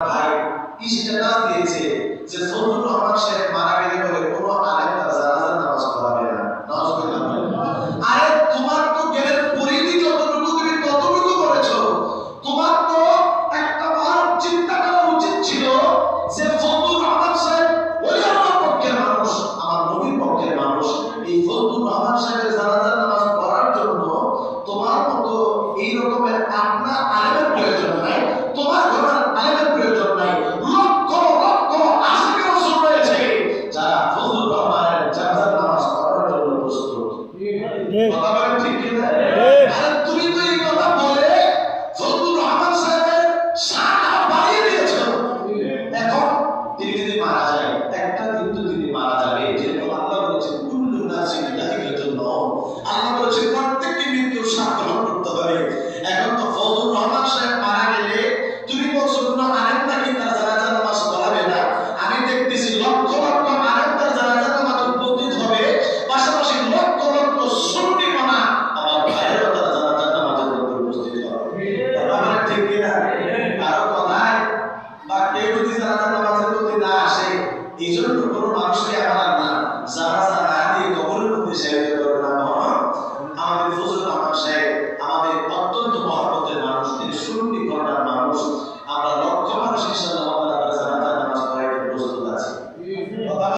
ভাই স্ট্যাটাস দিয়েছে যে ফজলুর রহমান সাহেব মারা গেলে বলে কোনো আলেম তার জানাজার নামাজ পড়াবে না। নাউজুবিল্লাহ। আরে তোমার তো জ্ঞানের পরিধি যতটুকু তুমি ততটুকু করেছো। তোমার তো একটা বার চিন্তা করা উচিত ছিল যে ফজলুর রহমান সাহেব ওই আমার পক্ষের মানুষ, আমার নবীর পক্ষের মানুষ, এই ফজলুর রহমান সাহেবের জানাজার নামাজ পড়ার জন্য তোমার মতো এই রকমের আপনা আলেমের প্রয়োজন নাই, তোমার ঘরের আলেমের প্রয়োজন নাই। লক্ষ লক্ষ আশিক রাসূল রয়েছে যারা ফজলুর রহমানের জানাজার নামাজ পড়ার জন্য প্রস্তুত। কথা বলেন ঠিক কি না? আরে তুমি তো এই কথা বলে ফজলুর রহমান সাহেবের শান বাড়িয়ে দিয়েছো। এখন তিনি যদি মারা যায়, একটা দিন তো তিনি মারা যাবে, যেহেতু আল্লাহ বলেছেন কুল্লু নাসিন যায়িকাতুল মাউত, আল্লাহ বলেছেন প্রত্যেককে মৃত্যুর স্বাদ গ্রহণ করতে হবে। এখন তো ফজলুর রহমান সাহেব মারা গেলে তুমি বলছো কোনো আলেম নাকি তার জানাজার নামাজ পড়াবে না। আমি দেখতেছি লক্ষ লক্ষ আলেম তার জানাজার নামাজে উপস্থিত হবে, পাশাপাশি লক্ষ লক্ষ সুন্নি মানা আমার ভাইয়েরও তার জানাজার নামাজে উপস্থিত হবে। আমার ঠিক কি না? কারো কথায় বা কেউ যদি জানাজার নামাজের প্রতি না আসে, এই জন্য কোনো মানুষকে আমার না জানাজা না দিয়ে কবরের মধ্যে